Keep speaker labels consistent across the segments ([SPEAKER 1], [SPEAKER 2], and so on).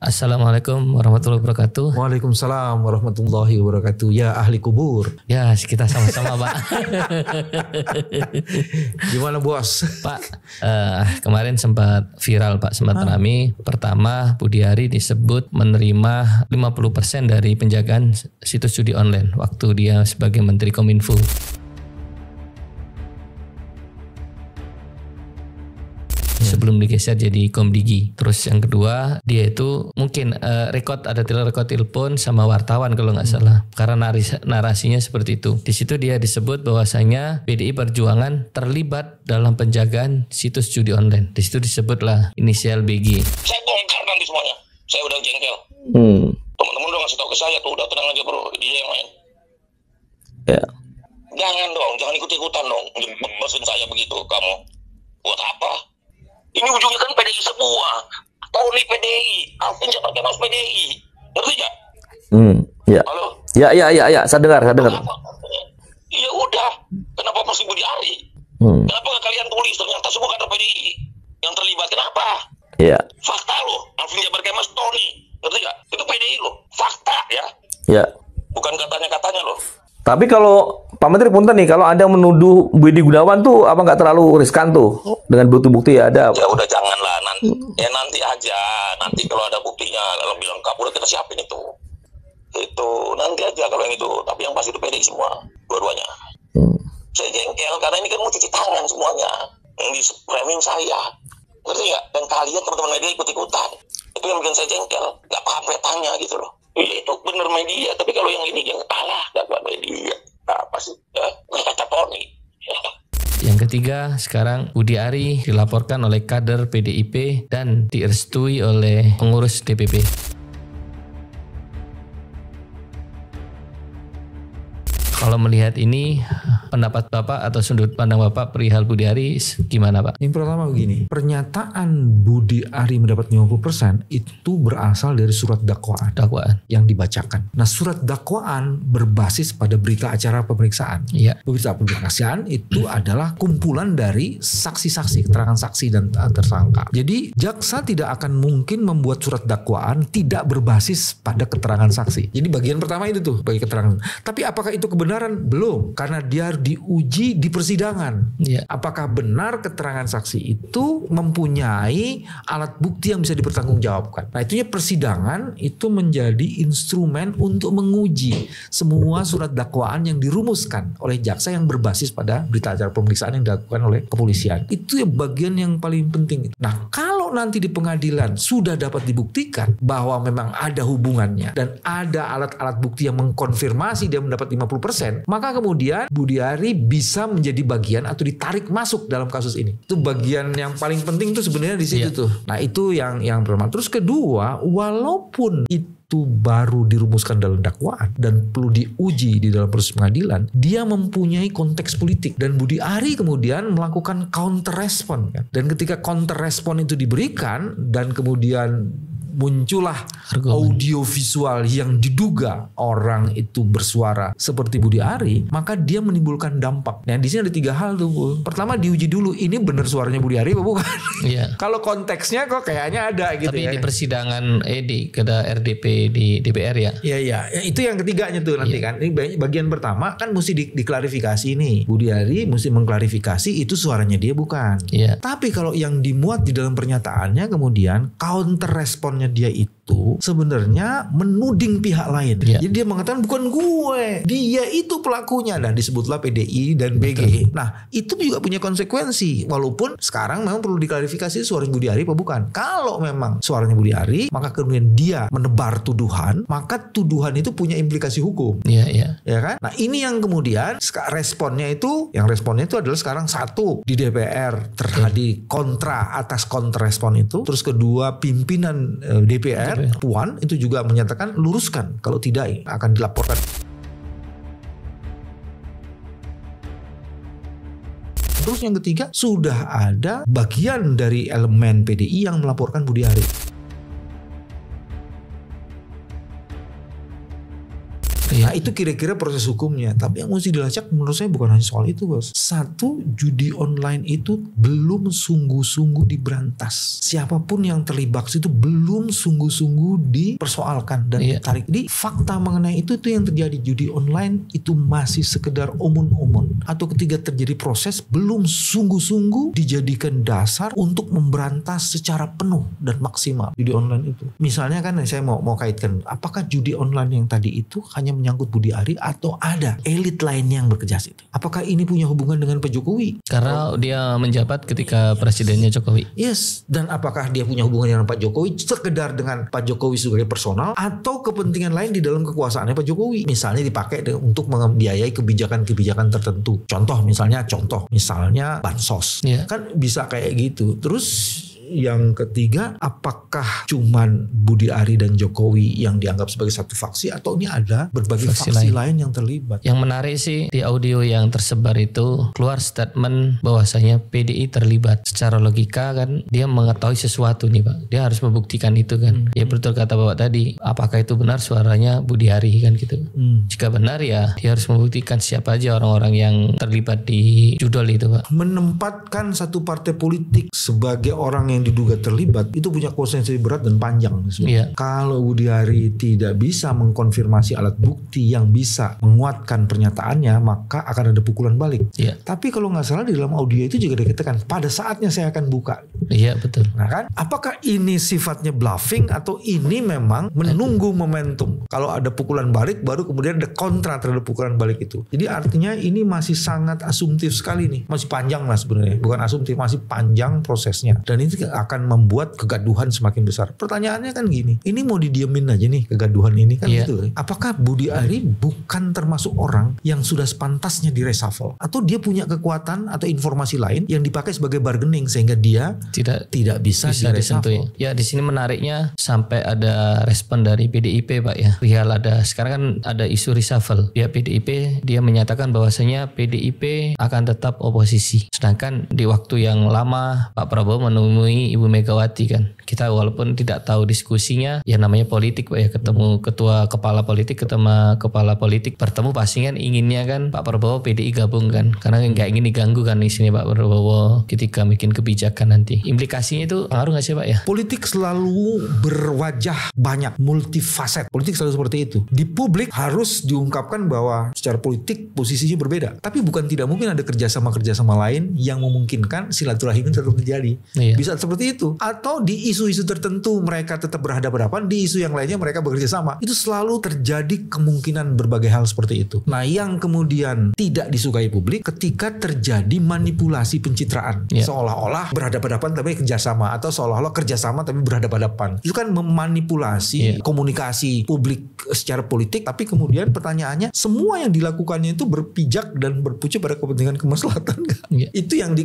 [SPEAKER 1] Assalamualaikum warahmatullahi wabarakatuh.
[SPEAKER 2] Waalaikumsalam warahmatullahi wabarakatuh. Ya ahli kubur.
[SPEAKER 1] Ya kita sama-sama Pak.
[SPEAKER 2] Gimana bos?
[SPEAKER 1] Pak, kemarin sempat viral Pak, sempat rame. Pertama, Budiari disebut menerima 50% dari penjagaan situs judi online waktu dia sebagai Menteri Kominfo. Sebelum digeser jadi Komdigi. Terus yang kedua, dia itu mungkin rekod telepon sama wartawan kalau nggak salah. Karena narasinya seperti itu. Di situ dia disebut bahwasanya PDI Perjuangan terlibat dalam penjagaan situs judi online. Di situ disebutlah inisial BG.
[SPEAKER 3] Saya bongkar nanti semuanya. Saya udah jengkel. Teman-teman udah ngasih tahu ke saya tuh, udah tenang aja bro, dia yang main.
[SPEAKER 1] Ya.
[SPEAKER 3] Jangan dong, jangan ikut-ikutan dong. Mesin saya begitu, kamu. Buat apa? Ini ujungnya kan PDI semua. Tony PDI, Alvin Jafar Kemas PDI. Ngerti gak?
[SPEAKER 4] Ya.
[SPEAKER 3] Halo?
[SPEAKER 4] Ya, saya dengar.
[SPEAKER 3] Ya udah, kenapa mesti Budiari? Kenapa gak kalian tulis ternyata semua kader PDI yang terlibat? Kenapa?
[SPEAKER 4] Ya.
[SPEAKER 3] Fakta loh, Alvin Jafar Kemas, Tony. Ngerti gak? Itu PDI loh, fakta ya.
[SPEAKER 4] Ya.
[SPEAKER 3] Bukan katanya loh.
[SPEAKER 4] Tapi kalau Pak Menteri punten nih, kalau Anda menuduh Budi Gunawan tuh apa nggak terlalu riskan tuh dengan bukti-bukti ya ada?
[SPEAKER 3] Ya udah janganlah, nanti aja. Nanti kalau ada buktinya lebih lengkap udah kita siapin itu. Itu nanti aja kalau yang itu. Tapi yang pasti itu PDI semua, dua-duanya. Saya jengkel karena ini kan mau cuci tangan semuanya. Yang di framing saya, ngerti nggak? Dan kalian teman-teman media ikut-ikutan. Itu yang bikin saya jengkel. Nggak apa-apa tanya gitu loh. Iya itu bener media, tapi kalau yang ini yang kalah gak media. Apa sih? Ya, kata Tony.
[SPEAKER 1] Yang ketiga, sekarang Budiari dilaporkan oleh kader PDIP dan direstui oleh pengurus DPP. Kalau melihat ini, pendapat Bapak atau sudut pandang Bapak perihal Budiari gimana Pak?
[SPEAKER 2] Yang pertama begini, pernyataan Budiari mendapat 50% itu berasal dari surat dakwaan yang dibacakan. Nah surat dakwaan berbasis pada berita acara pemeriksaan.
[SPEAKER 1] Iya.
[SPEAKER 2] Berita pemeriksaan itu adalah kumpulan dari saksi-saksi, keterangan saksi dan tersangka. Jadi jaksa tidak akan mungkin membuat surat dakwaan tidak berbasis pada keterangan saksi. Jadi bagian pertama itu tuh bagi keterangan. Tapi apakah itu kebenaran? Belum, karena dia diuji di persidangan.
[SPEAKER 1] Iya.
[SPEAKER 2] Apakah benar keterangan saksi itu mempunyai alat bukti yang bisa dipertanggungjawabkan? Nah, itunya persidangan itu menjadi instrumen untuk menguji semua surat dakwaan yang dirumuskan oleh jaksa yang berbasis pada berita acara pemeriksaan yang dilakukan oleh kepolisian. Itu ya bagian yang paling penting. Nah, kalau nanti di pengadilan sudah dapat dibuktikan bahwa memang ada hubungannya dan ada alat-alat bukti yang mengkonfirmasi dia mendapat 50%, maka kemudian Budiari bisa menjadi bagian atau ditarik masuk dalam kasus ini. Itu bagian yang paling penting tuh sebenarnya di situ tuh. Nah itu yang pertama. Terus kedua, walaupun itu baru dirumuskan dalam dakwaan dan perlu diuji di dalam proses pengadilan, dia mempunyai konteks politik dan Budiari kemudian melakukan counter respon kan? Dan ketika counter respon itu diberikan dan kemudian muncullah audio visual yang diduga orang itu bersuara seperti Budiari, maka dia menimbulkan dampak. Nah di sini ada 3 hal tuh. Pertama diuji dulu, ini benar suaranya Budiari apa bukan?
[SPEAKER 1] Iya.
[SPEAKER 2] Kalau konteksnya kok kayaknya ada gitu.
[SPEAKER 1] Tapi
[SPEAKER 2] ya.
[SPEAKER 1] di persidangan di RDP di DPR ya.
[SPEAKER 2] Iya. Itu yang ketiganya tuh nanti kan. Ini bagian pertama kan mesti diklarifikasi nih. Budiari mesti mengklarifikasi itu suaranya dia bukan.
[SPEAKER 1] Iya.
[SPEAKER 2] Tapi kalau yang dimuat di dalam pernyataannya kemudian counter responnya dia itu sebenarnya menuding pihak lain.
[SPEAKER 1] Ya.
[SPEAKER 2] Jadi dia mengatakan bukan gue, dia itu pelakunya, dan disebutlah PDI dan BG. Nah itu juga punya konsekuensi. Walaupun sekarang memang perlu diklarifikasi suara Budiari apa bukan. Kalau memang suaranya Budiari, maka kemudian dia menebar tuduhan, maka tuduhan itu punya implikasi hukum.
[SPEAKER 1] Iya.
[SPEAKER 2] Ya kan? Nah ini yang kemudian responnya itu adalah sekarang satu di DPR terjadi kontra atas kontra respon itu. Terus kedua pimpinan DPR Puan itu juga menyatakan luruskan, kalau tidak akan dilaporkan. Terus yang ketiga, sudah ada bagian dari elemen PDI yang melaporkan Budiari. Nah itu kira-kira proses hukumnya. Tapi yang mesti dilacak menurut saya bukan hanya soal itu, Bos. Satu, judi online itu belum sungguh-sungguh diberantas. Siapapun yang terlibat itu belum sungguh-sungguh dipersoalkan dan ditarik. Jadi fakta mengenai itu yang terjadi. Judi online itu masih sekedar omon-omon. Atau ketika terjadi proses belum sungguh-sungguh dijadikan dasar untuk memberantas secara penuh dan maksimal judi online itu. Misalnya kan saya mau kaitkan, apakah judi online yang tadi itu hanya menyangkut Budi Ari atau ada elit lainnya yang bekerja situ? Apakah ini punya hubungan dengan Pak Jokowi?
[SPEAKER 1] Karena dia menjabat ketika presidennya Jokowi.
[SPEAKER 2] Yes, dan apakah dia punya hubungan dengan Pak Jokowi sekedar dengan Pak Jokowi sebagai personal atau kepentingan lain di dalam kekuasaannya Pak Jokowi? Misalnya dipakai untuk membiayai kebijakan-kebijakan tertentu. Contoh misalnya bansos. Kan bisa kayak gitu. Terus yang ketiga, apakah cuman Budi Ari dan Jokowi yang dianggap sebagai satu faksi atau ini ada berbagai faksi lain yang terlibat?
[SPEAKER 1] Yang menarik sih di audio yang tersebar itu keluar statement bahwasanya PDI terlibat. Secara logika kan dia mengetahui sesuatu nih Pak. Dia harus membuktikan itu kan. Ya betul kata Bapak tadi. Apakah itu benar suaranya Budi Ari kan gitu. Jika benar ya dia harus membuktikan siapa aja orang-orang yang terlibat di judol itu Pak.
[SPEAKER 2] Menempatkan satu partai politik sebagai orang yang diduga terlibat itu punya konsekuensi berat dan panjang. Kalau Budi Ari tidak bisa mengkonfirmasi alat bukti yang bisa menguatkan pernyataannya, maka akan ada pukulan balik. Tapi kalau nggak salah di dalam audio itu juga dikatakan pada saatnya saya akan buka.
[SPEAKER 1] Iya betul.
[SPEAKER 2] Nah kan, apakah ini sifatnya bluffing atau ini memang menunggu momentum? Kalau ada pukulan balik, baru kemudian ada kontra terhadap pukulan balik itu. Jadi artinya ini masih sangat asumtif sekali nih, masih panjang lah sebenarnya. Bukan asumtif, masih panjang prosesnya. Dan ini akan membuat kegaduhan semakin besar. Pertanyaannya kan gini, ini mau didiemin aja nih kegaduhan ini kan gitu. Apakah Budi Ari bukan termasuk orang yang sudah sepantasnya di reshuffle? Atau dia punya kekuatan atau informasi lain yang dipakai sebagai bargaining sehingga dia tidak bisa di reshuffle?
[SPEAKER 1] Ya di sini menariknya sampai ada respon dari PDIP Pak ya. Perihal sekarang kan ada isu reshuffle. Ya PDIP dia menyatakan bahwasanya PDIP akan tetap oposisi. Sedangkan di waktu yang lama Pak Prabowo menemui Ibu Megawati kan. Kita walaupun tidak tahu diskusinya, ya namanya politik Pak ya, ketemu ketua kepala politik, ketemu kepala politik bertemu pasti kan inginnya kan Pak Prabowo PDI gabung kan. Karena nggak ingin diganggu kan di sini Pak Prabowo ketika bikin kebijakan nanti. Implikasinya itu pengaruh nggak sih Pak ya?
[SPEAKER 2] Politik selalu berwajah banyak, multifaset. Politik selalu seperti itu. Di publik harus diungkapkan bahwa secara politik posisinya berbeda. Tapi bukan tidak mungkin ada kerjasama lain yang memungkinkan silaturahim tetap terjadi. Bisa seperti itu. Atau di isu-isu tertentu mereka tetap berhadapan-hadapan, di isu yang lainnya mereka bekerja sama. Itu selalu terjadi kemungkinan berbagai hal seperti itu. Nah yang kemudian tidak disukai publik ketika terjadi manipulasi pencitraan. Seolah-olah berhadapan-hadapan tapi kerjasama, atau seolah-olah kerjasama tapi berhadapan-hadapan. Itu kan memanipulasi komunikasi publik secara politik, tapi kemudian pertanyaannya semua yang dilakukannya itu berpijak dan berpucuk pada kepentingan kemaslahatan. Itu yang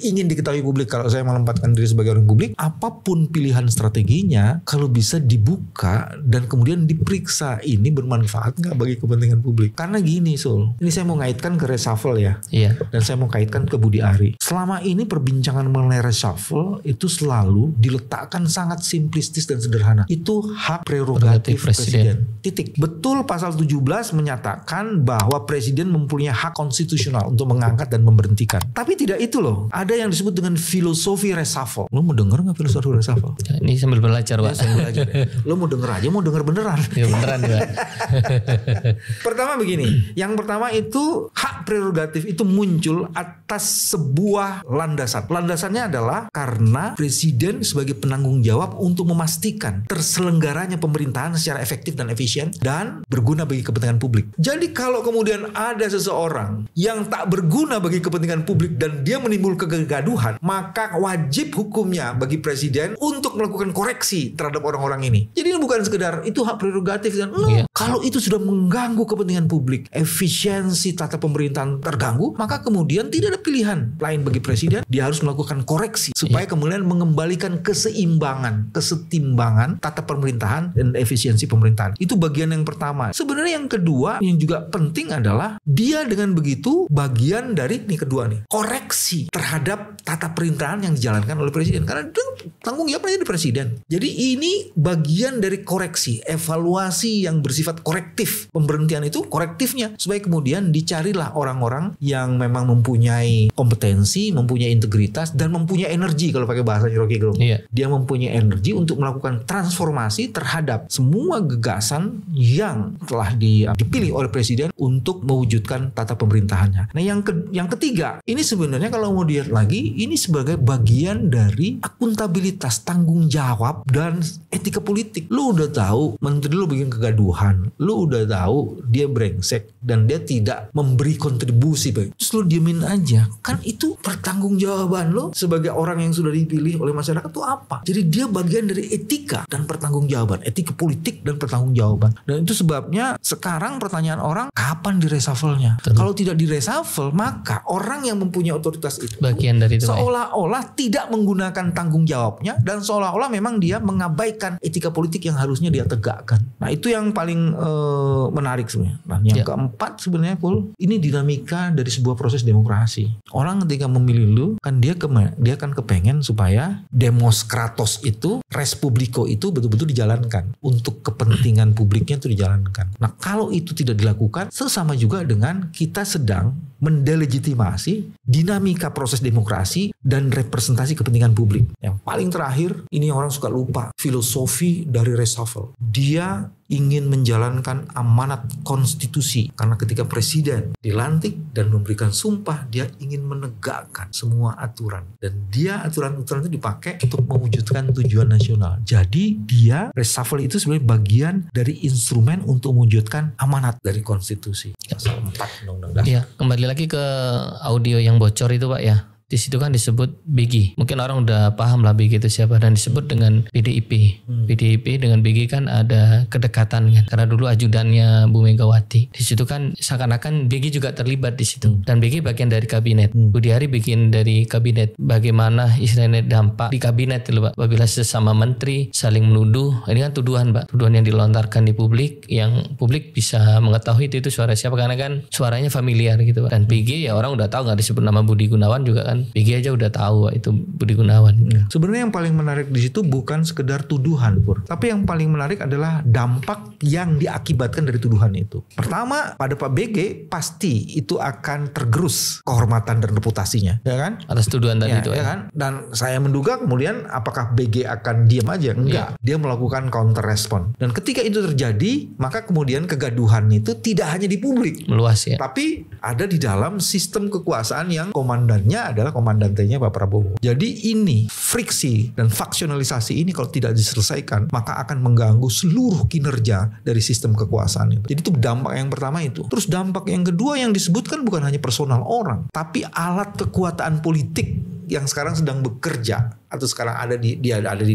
[SPEAKER 2] ingin diketahui publik. Kalau saya menempatkan diri sebagai orang publik, apapun pilihan strateginya kalau bisa dibuka dan kemudian diperiksa ini bermanfaat nggak bagi kepentingan publik. Karena gini Sul, ini saya mau ngaitkan ke reshuffle ya. Dan saya mau kaitkan ke Budi Ari. Selama ini perbincangan mengenai reshuffle itu selalu diletakkan sangat simplistis dan sederhana. Itu hak prerogatif presiden. Titik. Betul pasal 17 menyatakan bahwa presiden mempunyai hak konstitusional untuk mengangkat dan memberhentikan. Tapi tidak itu loh. Ada yang disebut dengan filosofi reshuffle. Lo mau denger nggak filosofi reshuffle?
[SPEAKER 1] Ya, ini sambil belajar Pak.
[SPEAKER 2] Lo mau denger aja, mau denger beneran.
[SPEAKER 1] Ya beneran Pak.
[SPEAKER 2] Pertama begini. Yang pertama itu hak prerogatif itu muncul atas sebuah landasan. Landasannya adalah karena presiden sebagai penanggung jawab untuk memastikan terselenggaranya pemerintahan secara efektif dan efisien dan berguna bagi kepentingan publik. Jadi kalau kemudian ada seseorang yang tak berguna bagi kepentingan publik dan dia menimbulkan kegaduhan, maka wajib hukumnya bagi presiden untuk melakukan koreksi terhadap orang-orang ini. Jadi ini bukan sekedar itu hak prerogatif dan kalau itu sudah mengganggu kepentingan publik, efisiensi tata pemerintahan terganggu, maka kemudian tidak ada pilihan lain bagi presiden. Dia harus melakukan koreksi supaya kemudian mengembalikan keseimbangan, kesetimbangan tata pemerintahan dan efisiensi pemerintahan. Itu bagian yang pertama. Sebenarnya yang kedua yang juga penting adalah dia dengan begitu bagian dari kedua koreksi terhadap tata pemerintahan yang dijalankan oleh presiden. presiden karena dia tanggung jawabnya di presiden. Jadi ini bagian dari koreksi, evaluasi yang bersifat korektif. Pemberhentian itu korektifnya supaya kemudian dicarilah orang-orang yang memang mempunyai kompetensi, mempunyai integritas dan mempunyai energi kalau pakai bahasa Rocky Gerung.
[SPEAKER 1] Iya.
[SPEAKER 2] Dia mempunyai energi untuk melakukan transformasi terhadap semua gagasan yang telah dipilih oleh presiden untuk mewujudkan tata pemerintahannya. Nah, yang ketiga, ini sebenarnya kalau mau dilihat lagi, ini sebagai bagian dari akuntabilitas, tanggung jawab dan etika politik. Lu udah tahu menteri lu bikin kegaduhan, lu udah tahu dia brengsek dan dia tidak memberi kontribusi, terus lu diemin aja. Kan itu pertanggungjawaban lu sebagai orang yang sudah dipilih oleh masyarakat itu apa? Jadi dia bagian dari etika dan pertanggungjawaban, etika politik dan pertanggungjawaban. Dan itu sebabnya sekarang pertanyaan orang, kapan di-reshuffle-nya? Kalau tidak di-reshuffle, maka orang yang mempunyai otoritas itu
[SPEAKER 1] bagian dari itu,
[SPEAKER 2] seolah-olah tidak menggunakan tanggung jawabnya dan seolah-olah memang dia mengabaikan etika politik yang harusnya dia tegakkan. Nah, itu yang paling menarik sebenarnya. Nah, yang keempat sebenarnya, Pul, ini dinamika dari sebuah proses demokrasi. Orang ketika memilih lu, kan dia kan kepengen supaya demos kratos itu, res publico itu betul-betul dijalankan. Untuk kepentingan publiknya itu dijalankan. Nah, kalau itu tidak dilakukan, sesama juga dengan kita sedang mendelegitimasi dinamika proses demokrasi dan representasi kepentingan publik. Yang paling terakhir, ini orang suka lupa filosofi dari reshuffle. Dia ingin menjalankan amanat konstitusi karena ketika presiden dilantik dan memberikan sumpah, dia ingin menegakkan semua aturan dan dia aturan-aturan itu dipakai untuk mewujudkan tujuan nasional. Jadi dia reshuffle itu sebenarnya bagian dari instrumen untuk mewujudkan amanat dari konstitusi. Pasal 4 Undang-Undang Dasar.
[SPEAKER 1] Iya, kembali lagi ke audio yang bocor itu Pak ya. Di situ kan disebut BG. Mungkin orang udah paham lah BG itu siapa, dan disebut dengan PDIP. PDIP dengan BG kan ada kedekatan kan. Karena dulu ajudannya Bu Megawati. Di situ kan seakan-akan BG juga terlibat di situ. Dan BG bagian dari kabinet. Budiari bikin dari kabinet. Bagaimana istilahnya dampak di kabinet itu Pak. Apabila sesama menteri saling menuduh. Ini kan tuduhan Pak. Tuduhan yang dilontarkan di publik. Yang publik bisa mengetahui itu suara siapa. Karena kan suaranya familiar gitu Pak. Dan BG ya orang udah tahu, nggak disebut nama Budi Gunawan juga kan. BG aja udah tahu itu Budi Gunawan.
[SPEAKER 2] Sebenarnya yang paling menarik di situ bukan sekedar tuduhan, Pur. Tapi yang paling menarik adalah dampak yang diakibatkan dari tuduhan itu. Pertama, pada Pak BG pasti itu akan tergerus kehormatan dan reputasinya, ya kan?
[SPEAKER 1] Atas tuduhan tadi itu
[SPEAKER 2] ya kan? Dan saya menduga kemudian apakah BG akan diam aja? Enggak. Dia melakukan counter respon. Dan ketika itu terjadi, maka kemudian kegaduhan itu tidak hanya di publik,
[SPEAKER 1] meluas ya.
[SPEAKER 2] Tapi ada di dalam sistem kekuasaan yang komandannya adalah komandantenya Pak Prabowo. Jadi ini friksi dan faksionalisasi ini kalau tidak diselesaikan maka akan mengganggu seluruh kinerja dari sistem kekuasaan itu. Jadi itu dampak yang pertama itu. Terus dampak yang kedua yang disebutkan bukan hanya personal orang, tapi alat kekuatan politik yang sekarang sedang bekerja atau sekarang ada di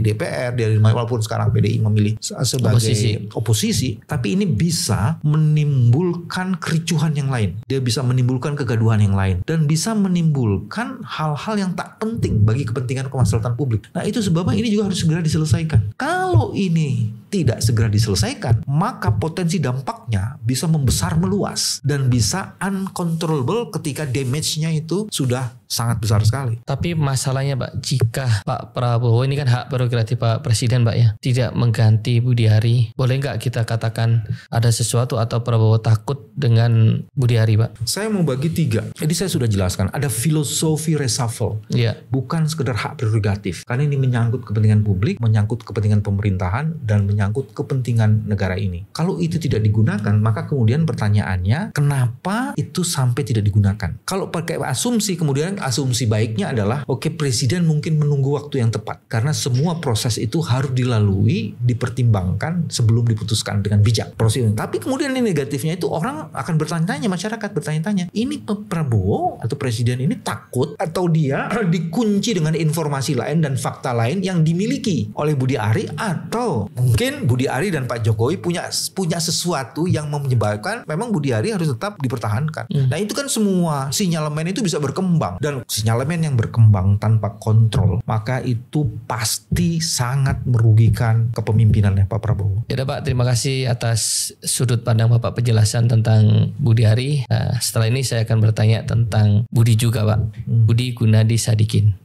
[SPEAKER 2] DPR, walaupun sekarang PDI memilih sebagai oposisi, tapi ini bisa menimbulkan kericuhan yang lain. Dia bisa menimbulkan kegaduhan yang lain dan bisa menimbulkan hal-hal yang tak penting bagi kepentingan kemaslahatan publik. Nah, itu sebabnya ini juga harus segera diselesaikan. Kalau ini tidak segera diselesaikan, maka potensi dampaknya bisa membesar meluas dan bisa uncontrollable ketika damage-nya itu sudah sangat besar sekali.
[SPEAKER 1] Tapi masalahnya Pak, jika Pak Prabowo ini kan hak prerogatif Pak Presiden Pak ya, tidak mengganti Budiari, boleh nggak kita katakan ada sesuatu atau Prabowo takut dengan Budiari Pak?
[SPEAKER 2] Saya mau bagi 3. Jadi saya sudah jelaskan, ada filosofi reshuffle.
[SPEAKER 1] Iya.
[SPEAKER 2] Bukan sekedar hak prerogatif. Karena ini menyangkut kepentingan publik, menyangkut kepentingan pemerintahan, dan menyangkut kepentingan negara ini. Kalau itu tidak digunakan, maka kemudian pertanyaannya, kenapa itu sampai tidak digunakan? Kalau pakai asumsi, kemudian asumsi baiknya adalah, oke, presiden mungkin menunggu waktu yang tepat. Karena semua proses itu harus dilalui, dipertimbangkan sebelum diputuskan dengan bijak. Proses ini. Tapi kemudian ini negatifnya itu orang akan bertanya-tanya, masyarakat bertanya-tanya, ini Prabowo atau presiden ini takut atau dia dikunci dengan informasi lain dan fakta lain yang dimiliki oleh Budi Ari, atau mungkin Budi Ari dan Pak Jokowi punya sesuatu yang menyebabkan memang Budi Ari harus tetap dipertahankan. Nah, itu kan semua sinyalemen itu bisa berkembang, dan sinyalemen yang berkembang tanpa kontrol, maka itu pasti sangat merugikan kepemimpinannya Pak Prabowo.
[SPEAKER 1] Ya Pak, terima kasih atas sudut pandang Bapak penjelasan tentang Budi Ari. Nah, setelah ini saya akan bertanya tentang Budi juga Pak. Budi Gunadi Sadikin.